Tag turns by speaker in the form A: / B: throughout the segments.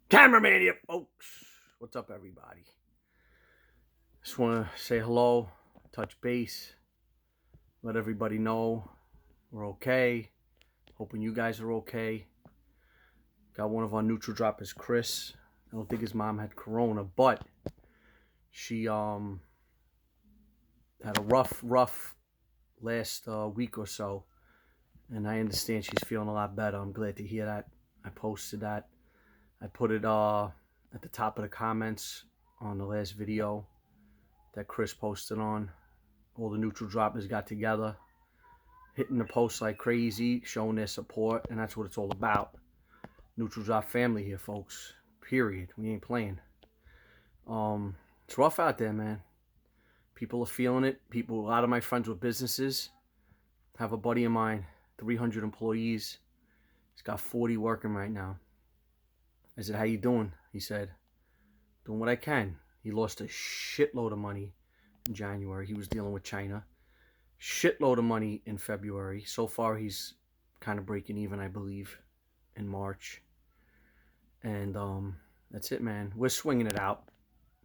A: Cameraman here, folks. What's up, everybody? Just want to say hello, touch base, let everybody know we're okay. Hoping you guys are okay. Got one of our neutral droppers, Chris. I don't think his mom had corona, but she had a rough last week or so, and I understand she's feeling a lot better. I'm glad to hear that. I posted that. I put it at the top of the comments on the last video that Chris posted on. All the neutral droppers got together, hitting the post like crazy, showing their support, and that's what it's all about. Neutral drop family here, folks. Period. We ain't playing. It's rough out there, man. People are feeling it. A lot of my friends with businesses. Have a buddy of mine, 300 employees. He's got 40 working right now. I said, how you doing? He said, doing what I can. He lost a shitload of money in January. He was dealing with China. Shitload of money in February. So far, he's kind of breaking even, I believe, in March. And that's it, man. We're swinging it out.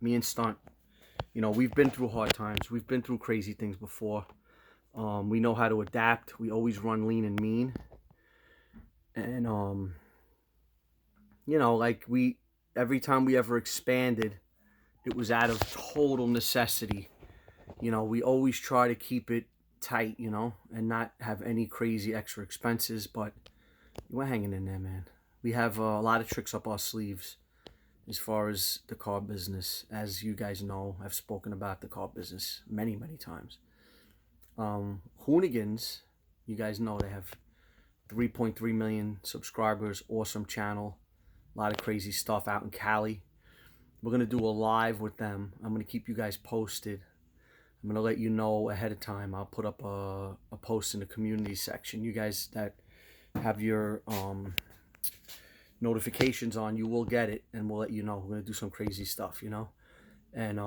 A: Me and Stunt. You know, we've been through hard times. We've been through crazy things before. We know how to adapt. We always run lean and mean. And, you know, like every time we ever expanded, it was out of total necessity. You know, we always try to keep it tight, you know, and not have any crazy extra expenses, but we're hanging in there, man. We have a lot of tricks up our sleeves as far as the car business. As you guys know, I've spoken about the car business many times. Hoonigans, you guys know they have 3.3 million subscribers, awesome channel, a lot of crazy stuff out in Cali. We're going to do a live with them. I'm going to keep you guys posted. I'm going to let you know ahead of time. I'll put up a post in the community section. You guys that have your notifications on, you will get it, and we'll let you know. We're going to do some crazy stuff, you know. And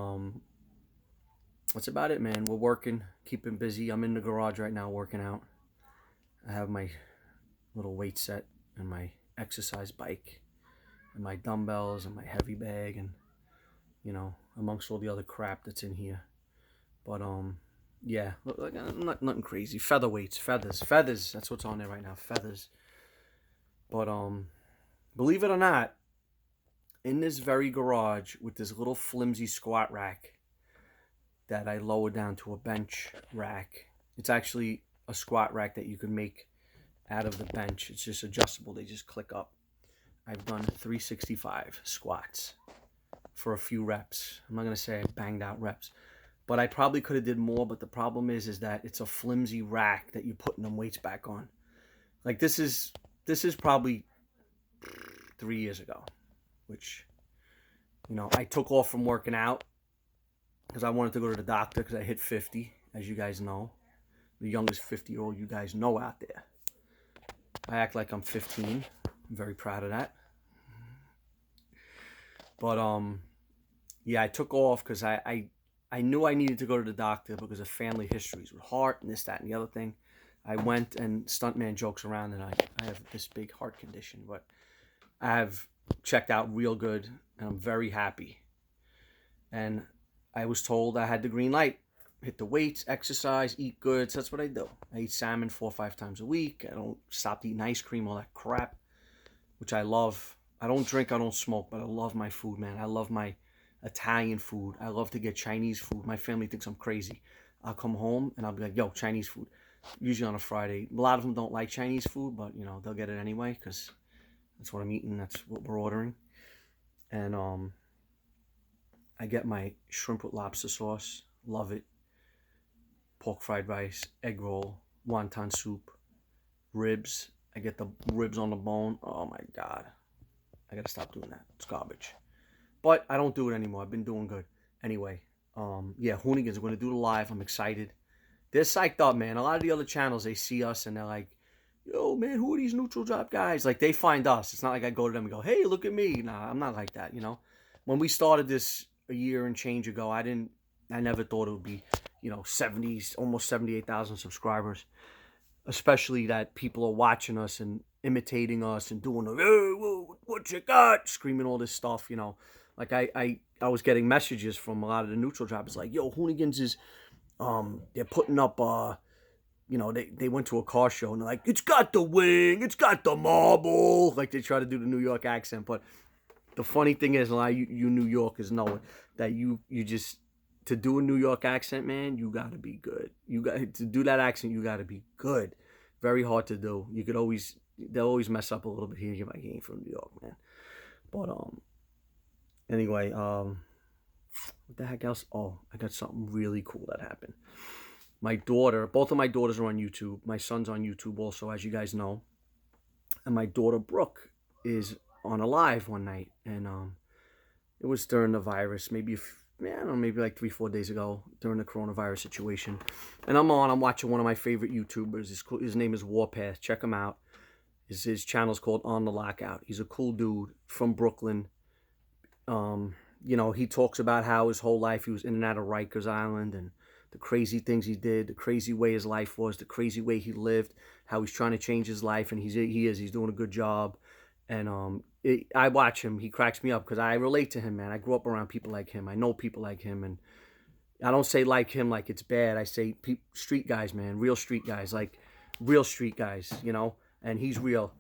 A: that's about it, man. We're working, keeping busy. I'm in the garage right now working out. I have my little weight set and my exercise bike and my dumbbells and my heavy bag and, you know, amongst all the other crap that's in here. But, yeah, nothing crazy. Featherweights, feathers. That's what's on there right now, feathers. But, believe it or not, in this very garage with this little flimsy squat rack that I lowered down to a bench rack. It's actually a squat rack that you can make out of the bench. It's just adjustable. They just click up. I've done 365 squats for a few reps. I'm not going to say I banged out reps, but I probably could have did more. But the problem is that it's a flimsy rack that you're putting them weights back on. Like this is probably 3 years ago, which, you know, I took off from working out because I wanted to go to the doctor because I hit 50, as you guys know. The youngest 50-year-old you guys know out there. I act like I'm 15. I'm very proud of that. But, yeah, I took off because I knew I needed to go to the doctor because of family histories with heart and this, that, and the other thing. I went, and Stuntman jokes around that I have this big heart condition, but I have checked out real good, and I'm very happy. And I was told I had the green light. Hit the weights, exercise, eat good. So that's what I do. I eat salmon 4 or 5 times a week. I don't stop eating ice cream, all that crap, which I love. I don't drink, I don't smoke, but I love my food, man. I love my Italian food. I love to get Chinese food. My family thinks I'm crazy. I'll come home and I'll be like, yo, Chinese food. Usually on a Friday. A lot of them don't like Chinese food, but, you know, they'll get it anyway because that's what I'm eating. That's what we're ordering. And I get my shrimp with lobster sauce. Love it. Pork fried rice, egg roll, wonton soup, ribs. I get the ribs on the bone. Oh my God. I gotta stop doing that. It's garbage. But I don't do it anymore. I've been doing good. Anyway, yeah, Hoonigans are gonna do the live. I'm excited. They're psyched up, man. A lot of the other channels, they see us and they're like, yo, man, who are these neutral drop guys? Like, they find us. It's not like I go to them and go, hey, look at me. Nah, I'm not like that, you know? When we started this a year and change ago, I never thought it would be, you know, 70s, almost 78,000 subscribers. Especially that people are watching us and imitating us and doing the, hey, whoa, what you got? Screaming all this stuff, you know. Like I was getting messages from a lot of the neutral droppers like, yo, Hoonigans is, they're putting up, you know, they went to a car show and they're like, it's got the wing, it's got the marble. Like they try to do the New York accent. But the funny thing is, a lot of you New Yorkers know that you just, to do a New York accent, man, you got to be good. You got to do that accent, you got to be good. Very hard to do. You could always, they'll always mess up a little bit here. You're like, he ain't from New York, man. But, anyway, what the heck else? Oh, I got something really cool that happened. My daughter, both of my daughters are on YouTube. My son's on YouTube also, as you guys know. And my daughter, Brooke, is on a live one night. And it was during the virus, maybe, I don't know, maybe like 3-4 days ago, during the coronavirus situation. And I'm watching one of my favorite YouTubers. His name is Warpath. Check him out. His channel's called On the Lockout. He's a cool dude from Brooklyn. You know, he talks about how his whole life he was in and out of Rikers Island and the crazy things he did, the crazy way his life was, the crazy way he lived, how he's trying to change his life, and he's doing a good job. And I watch him. He cracks me up because I relate to him, man. I grew up around people like him. I know people like him, and I don't say like him like it's bad. I say street guys, man, real street guys, like real street guys, you know. And he's real,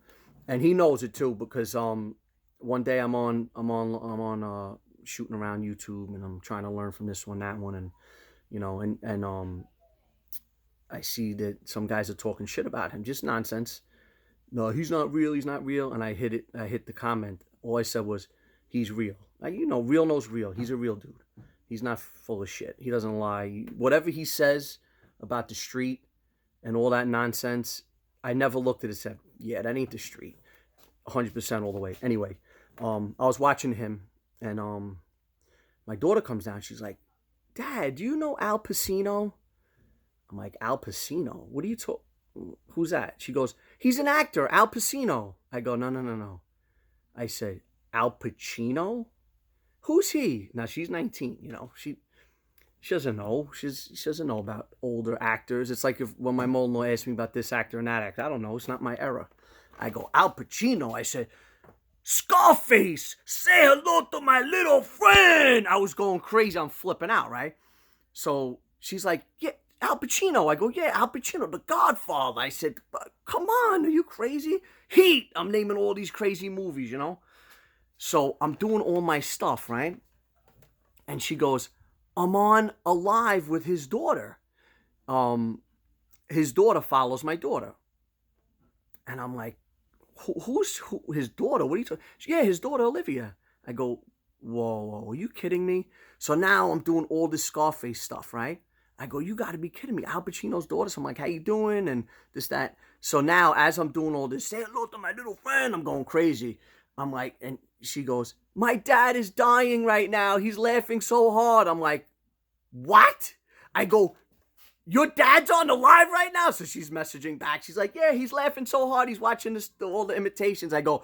A: and he knows it too because one day I'm on shooting around YouTube and I'm trying to learn from this one, that one, and you know, and I see that some guys are talking shit about him, just nonsense. No, he's not real. He's not real. And I hit the comment. All I said was, he's real. Like, you know, real knows real. He's a real dude. He's not full of shit. He doesn't lie. Whatever he says about the street and all that nonsense, I never looked at it and said, yeah, that ain't the street. 100% all the way. Anyway, I was watching him, and my daughter comes down. She's like, Dad, do you know Al Pacino? I'm like, Al Pacino? What are you talking? Who's that? She goes, he's an actor, Al Pacino. I go, no. I said, Al Pacino? Who's he? Now, she's 19, you know. She doesn't know. She doesn't know about older actors. It's like when my mother-in-law asked me about this actor and that actor. I don't know. It's not my era. I go, Al Pacino. I said, Scarface, say hello to my little friend. I was going crazy. I'm flipping out, right? So she's like, yeah, Al Pacino. I go, yeah, Al Pacino, The Godfather. I said, come on, are you crazy? Heat. I'm naming all these crazy movies, you know? So I'm doing all my stuff, right? And she goes, I'm on a live with his daughter. His daughter follows my daughter. And I'm like, who's his daughter? What are you talking? Yeah, his daughter, Olivia. I go, whoa, are you kidding me? So now I'm doing all this Scarface stuff, right? I go, you got to be kidding me. Al Pacino's daughter. So I'm like, how you doing? And this, that. So now as I'm doing all this, say hello to my little friend, I'm going crazy. I'm like, and she goes, my dad is dying right now. He's laughing so hard. I'm like, what? I go, your dad's on the live right now? So she's messaging back. She's like, yeah, he's laughing so hard. He's watching all the imitations. I go,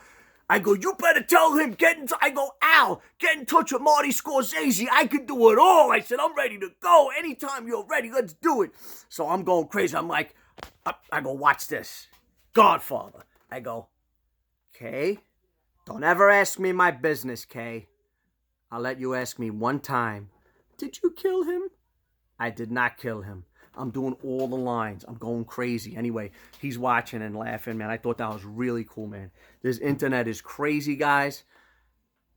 A: you better tell him, I go, Al, get in touch with Marty Scorsese. I can do it all. I said, I'm ready to go. Anytime you're ready, let's do it. So I'm going crazy. I'm like, I go, watch this. Godfather. I go, okay. Don't ever ask me my business, Kay. I'll let you ask me one time. Did you kill him? I did not kill him. I'm doing all the lines. I'm going crazy. Anyway, he's watching and laughing, man. I thought that was really cool, man. This internet is crazy, guys.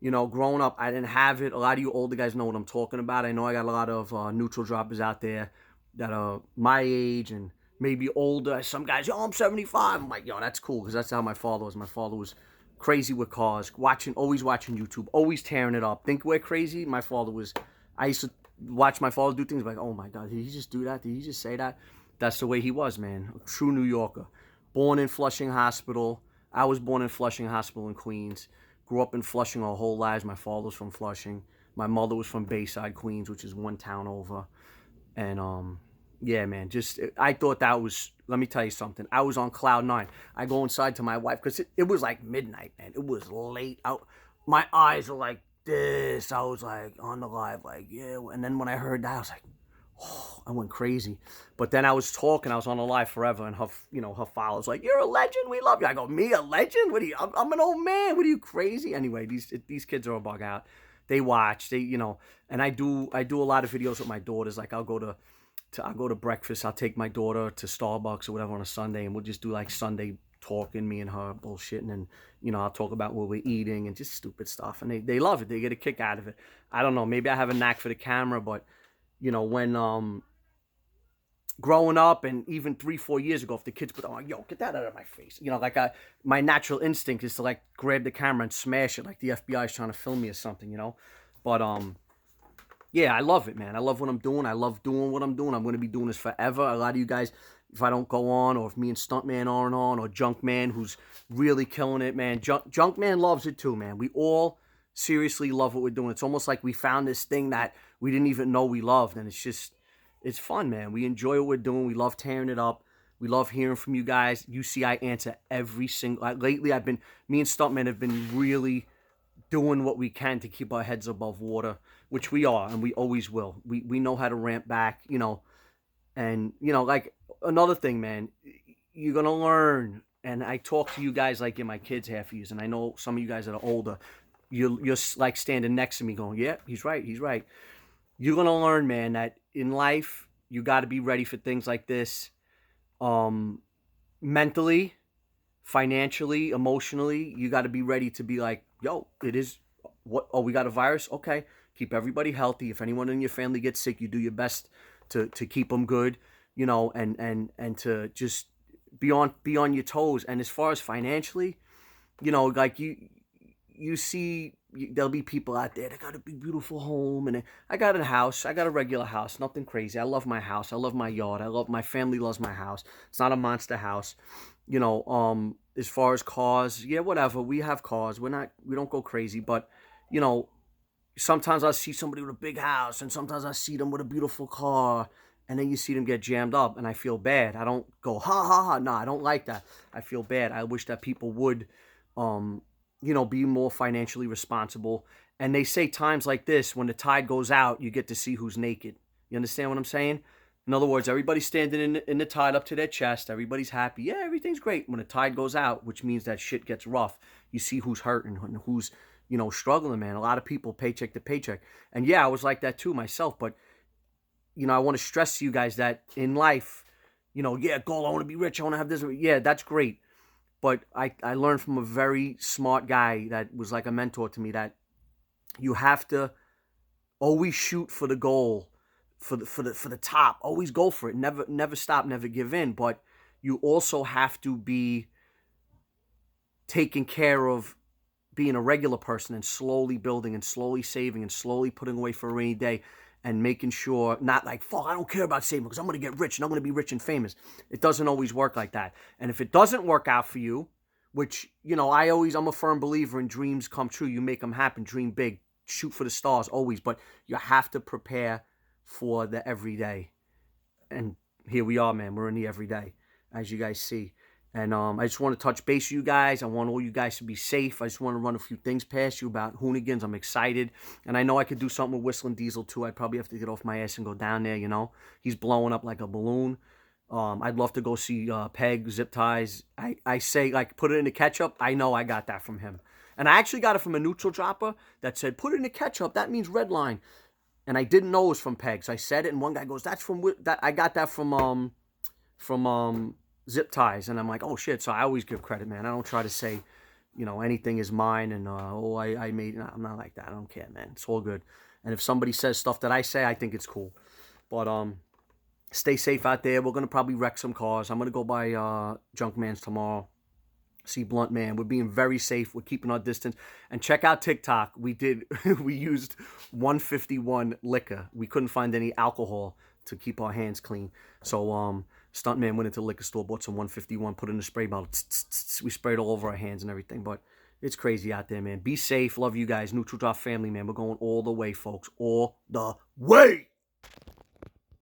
A: You know, growing up, I didn't have it. A lot of you older guys know what I'm talking about. I know I got a lot of neutral droppers out there that are my age and maybe older. Some guys, yo, I'm 75. I'm like, yo, that's cool because that's how my father was. My father was crazy with cars, always watching YouTube, always tearing it up. Think we're crazy? My father was, I used to watch my father do things like, oh my God, did he just do that? Did he just say that? That's the way he was, man. A true New Yorker. Born in Flushing Hospital. I was born in Flushing Hospital in Queens. Grew up in Flushing our whole lives. My father was from Flushing. My mother was from Bayside, Queens, which is one town over. And yeah, man, I thought that was, let me tell you something. I was on cloud nine. I go inside to my wife because it was like midnight, man. It was late out. My eyes were like this. I was like on the live, like, yeah. And then when I heard that, I was like, Oh, I went crazy. But then I was talking, I was on a live forever, and her followers like, "You're a legend, we love you." I go, "Me, a legend? What are you? I'm an old man. What are you, crazy?" Anyway, these kids are a bug out. They watch, and I do a lot of videos with my daughters. Like I'll go to breakfast. I'll take my daughter to Starbucks or whatever on a Sunday, and we'll just do like Sunday talking, me and her bullshitting, and I'll talk about what we're eating and just stupid stuff, and they love it. They get a kick out of it. I don't know, maybe I have a knack for the camera, but when growing up, and even 3-4 years ago, if the kids put on, yo, get that out of my face, like my natural instinct is to like grab the camera and smash it like the FBI is trying to film me or something, but yeah, I love it, man. I love what I'm doing. I love doing what I'm doing. I'm going to be doing this forever. A lot of you guys, if I don't go on, or if me and Stuntman aren't on, or Junkman, who's really killing it, man. Junkman loves it too, man. We all seriously love what we're doing. It's almost like we found this thing that we didn't even know we loved, and it's fun, man. We enjoy what we're doing. We love tearing it up. We love hearing from you guys. You see, I answer every single... Lately, me and Stuntman have been really doing what we can to keep our heads above water, which we are, and we always will. We know how to ramp back, and, like, another thing, man, you're going to learn, and I talk to you guys like you're my kids half of you, and I know some of you guys that are older, you're like standing next to me going, yeah, he's right. You're going to learn, man, that in life, you got to be ready for things like this, mentally, financially, emotionally. You got to be ready to be like, yo, it is what? Oh, we got a virus. Okay, keep everybody healthy. If anyone in your family gets sick, you do your best to keep them good, and to just be on your toes. And as far as financially, like you see, there'll be people out there that got a big beautiful home, and I got a house. I got a regular house, nothing crazy. I love my house. I love my yard. My family loves my house. It's not a monster house. As far as cars, yeah, whatever. We have cars. We don't go crazy, but sometimes I see somebody with a big house, and sometimes I see them with a beautiful car, and then you see them get jammed up, and I feel bad. I don't go, ha, ha, ha. No, I don't like that. I feel bad. I wish that people would, be more financially responsible. And they say times like this, when the tide goes out, you get to see who's naked. You understand what I'm saying? In other words, everybody's standing in the tide up to their chest. Everybody's happy. Yeah, everything's great. When the tide goes out, which means that shit gets rough, you see who's hurting and who's, struggling, man. A lot of people paycheck to paycheck. And yeah, I was like that too myself. But, I want to stress to you guys that in life, yeah, goal, I want to be rich. I want to have this. Yeah, that's great. But I learned from a very smart guy that was like a mentor to me that you have to always shoot for the goal, for the top. Always go for it. Never stop, never give in. But you also have to be taking care of being a regular person and slowly building and slowly saving and slowly putting away for a rainy day and making sure, not like, fuck, I don't care about saving because I'm going to get rich and I'm going to be rich and famous. It doesn't always work like that. And if it doesn't work out for you, which, I'm a firm believer in dreams come true. You make them happen. Dream big. Shoot for the stars always. But you have to prepare for the everyday. And here we are, man. We're in the everyday, as you guys see. And I just want to touch base with you guys. I want all you guys to be safe. I just want to run a few things past you about Hoonigans. I'm excited. And I know I could do something with Whistling Diesel, too. I'd probably have to get off my ass and go down there, He's blowing up like a balloon. I'd love to go see Peg, Zip Ties. I say, like, put it in the ketchup. I know I got that from him. And I actually got it from a neutral dropper that said, put it in the ketchup. That means red line. And I didn't know it was from Peg. So I said it, and one guy goes, that's from... that. I got that from Zip Ties. And I'm like, oh shit. So I always give credit, man. I don't try to say, anything is mine and I made. No, I'm not like that. I don't care, man. It's all good. And if somebody says stuff that I say, I think it's cool. But stay safe out there. We're gonna probably wreck some cars. I'm gonna go by Junkman's tomorrow. See Blunt Man. We're being very safe. We're keeping our distance. And check out TikTok. We used 151 liquor. We couldn't find any alcohol to keep our hands clean. So Stuntman went into the liquor store, bought some 151, put it in a spray bottle. We sprayed all over our hands and everything. But it's crazy out there, man. Be safe. Love you guys. Neutral Drop family, man. We're going all the way, folks. All the way.